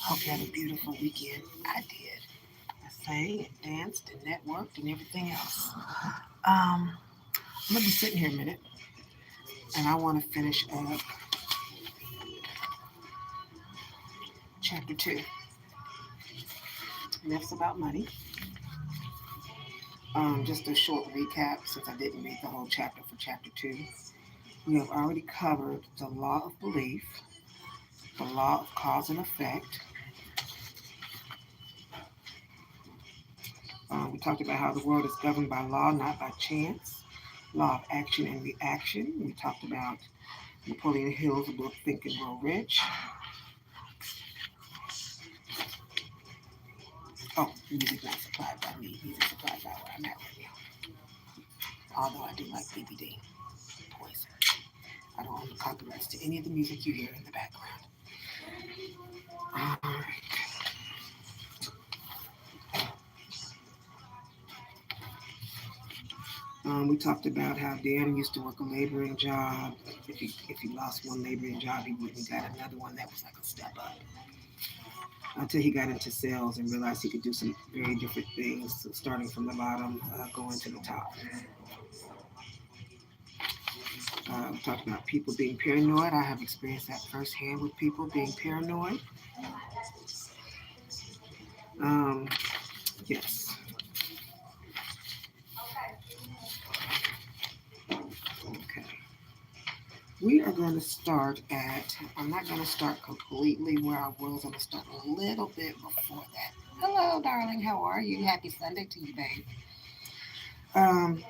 Hope you had a beautiful weekend. I did. I sang and danced and networked and everything else. I'm gonna be sitting here a minute, and I want to finish up chapter 2. Myths about money. Just a short recap since I didn't read the whole chapter for chapter 2. We have already covered the law of belief, the law of cause and effect. We talked about how the world is governed by law, not by chance. Law of action and reaction. We talked about Napoleon Hill's book Think and Grow Rich. Oh, music not supplied by me. Music supplied by where I'm at right now. Although I do like BBD, Poison. I don't own the copyrights to any of the music you hear in the background. All right. We talked about how Dan used to work a laboring job. If he lost one laboring job, he went and got another one that was like a step up. Until he got into sales and realized he could do some very different things, starting from the bottom, going to the top. We talked about people being paranoid. I have experienced that firsthand with people being paranoid. Um, yes. Okay. We are going to start at, I'm not going to start completely where I was. I'm going to start a little bit before that. Hello, darling. How are you? Happy Sunday to you, babe. Um,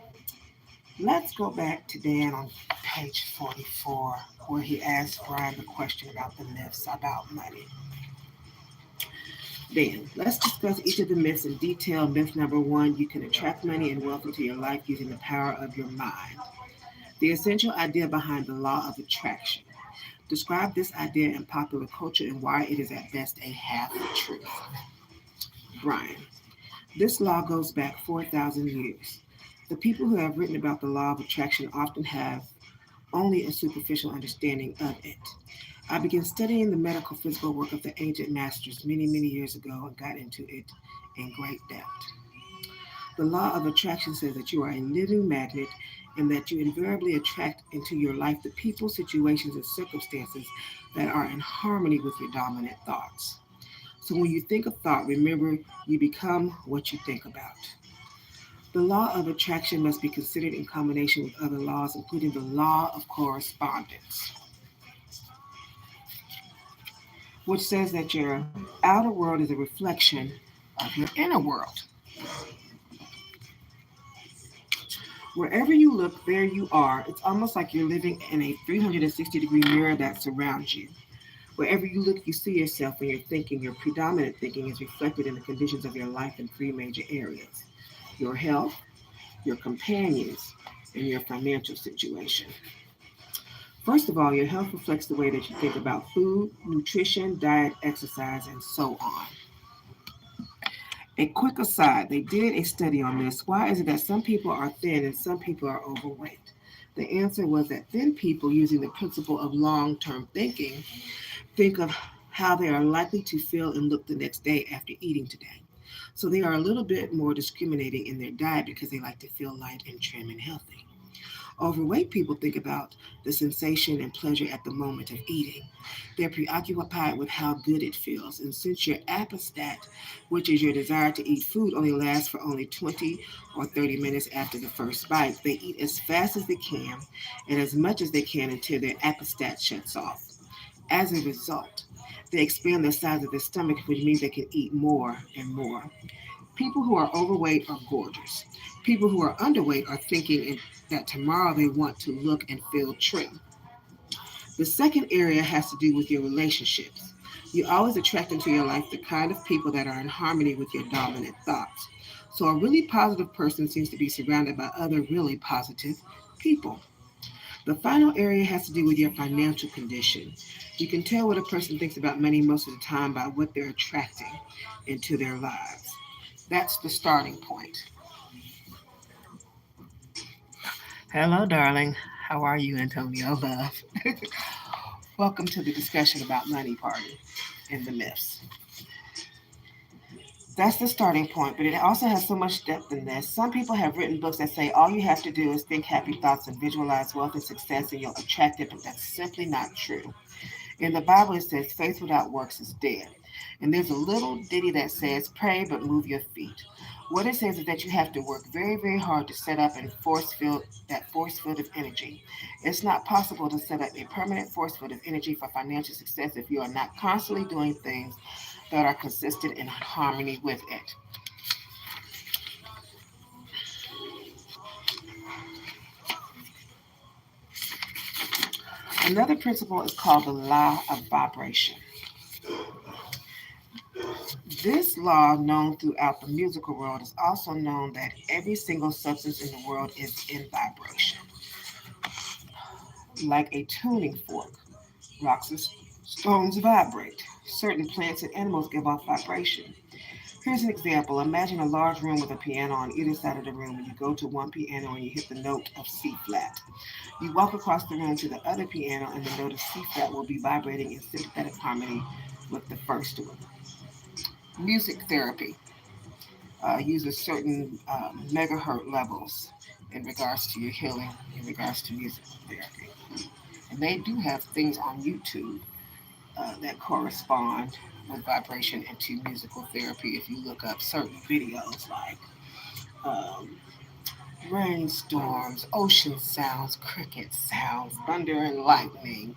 let's go back to Dan on page 44, where he asked Brian the question about the myths about money. Dan, let's discuss each of the myths in detail. Myth number 1, you can attract money and wealth into your life using the power of your mind. The essential idea behind the law of attraction. Describe this idea in popular culture and why it is at best a half truth. Brian, this law goes back 4,000 years. The people who have written about the law of attraction often have only a superficial understanding of it. I began studying the medical physical work of the ancient masters many, many years ago and got into it in great depth. The law of attraction says that you are a living magnet and that you invariably attract into your life the people, situations, and circumstances that are in harmony with your dominant thoughts. So when you think a thought, remember you become what you think about. The law of attraction must be considered in combination with other laws, including the law of correspondence, which says that your outer world is a reflection of your inner world. Wherever you look, there you are. It's almost like you're living in a 360-degree mirror that surrounds you. Wherever you look, you see yourself when you're thinking. Your predominant thinking is reflected in the conditions of your life in three major areas: your health, your companions, and your financial situation. First of all, your health reflects the way that you think about food, nutrition, diet, exercise, and so on. A quick aside, they did a study on this. Why is it that some people are thin and some people are overweight? The answer was that thin people, using the principle of long term thinking, think of how they are likely to feel and look the next day after eating today. So they are a little bit more discriminating in their diet because they like to feel light and trim and healthy. Overweight people think about the sensation and pleasure at the moment of eating. They're preoccupied with how good it feels. And since your appestat, which is your desire to eat food, only lasts for only 20 or 30 minutes after the first bite, they eat as fast as they can and as much as they can until their appestat shuts off. As a result, they expand the size of their stomach, which means they can eat more and more. People who are overweight are gorgeous. People who are underweight are thinking that tomorrow they want to look and feel trim. The second area has to do with your relationships. You always attract into your life the kind of people that are in harmony with your dominant thoughts. So a really positive person seems to be surrounded by other really positive people. The final area has to do with your financial condition. You can tell what a person thinks about money most of the time by what they're attracting into their lives. That's the starting point. Hello, darling. How are you, Antonio Love? Welcome to the discussion about money party and the myths. That's the starting point, but it also has so much depth in this. Some people have written books that say all you have to do is think happy thoughts and visualize wealth and success and you'll attract it, but that's simply not true. In the Bible, it says faith without works is dead. And there's a little ditty that says pray but move your feet. What it says is that you have to work very, very hard to set up and force field of energy. It's not possible to set up a permanent force field of energy for financial success if you are not constantly doing things that are consistent in harmony with it. Another principle is called the law of vibration. This law, known throughout the musical world, is also known that every single substance in the world is in vibration. Like a tuning fork, rocks and stones vibrate. Certain plants and animals give off vibration. Here's an example. Imagine a large room with a piano on either side of the room, and you go to one piano and you hit the note of C flat. You walk across the room to the other piano, and the note of C flat will be vibrating in sympathetic harmony with the first one. Music therapy uses certain megahertz levels in regards to your healing, in regards to music therapy. And they do have things on YouTube that correspond with vibration into musical therapy. If you look up certain videos like um, rainstorms, ocean sounds, cricket sounds, thunder and lightning,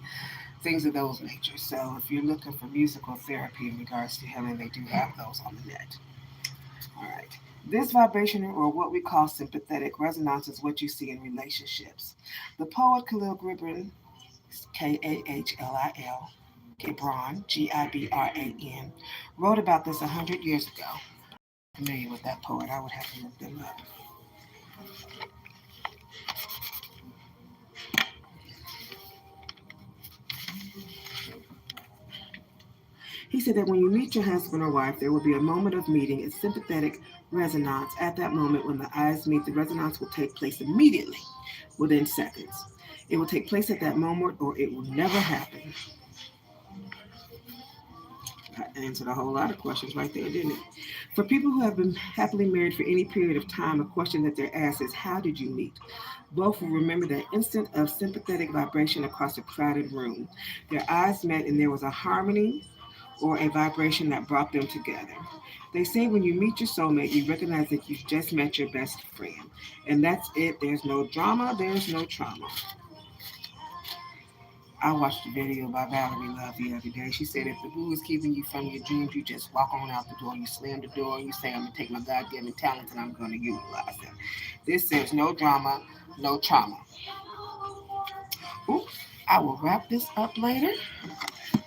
things of those nature. So if you're looking for musical therapy in regards to healing, they do have those on the net. All right. This vibration, or what we call sympathetic resonance, is what you see in relationships. The poet Khalil Gibran, Kahlil, Gibran, Gibran, wrote about this 100 years ago. Familiar with that poet? I would have to look them up. He said that when you meet your husband or wife, there will be a moment of meeting, a sympathetic resonance. At that moment, when the eyes meet, the resonance will take place immediately, within seconds. It will take place at that moment, or it will never happen. That answered a whole lot of questions right there, didn't it? For people who have been happily married for any period of time, a question that they're asked is, how did you meet? Both will remember that instant of sympathetic vibration across a crowded room. Their eyes met, and there was a harmony or a vibration that brought them together. They say when you meet your soulmate, you recognize that you've just met your best friend. And that's it. There's no drama, there's no trauma. I watched a video by Valerie Love the other day. She said if the boo is keeping you from your dreams, you just walk on out the door, you slam the door, you say, I'm going to take my God given talents and I'm going to utilize them. This says no drama, no trauma. Ooh, I will wrap this up later.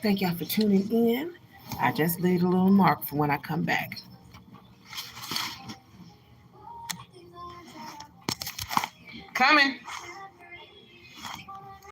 Thank y'all for tuning in. I just laid a little mark for when I come back. Coming.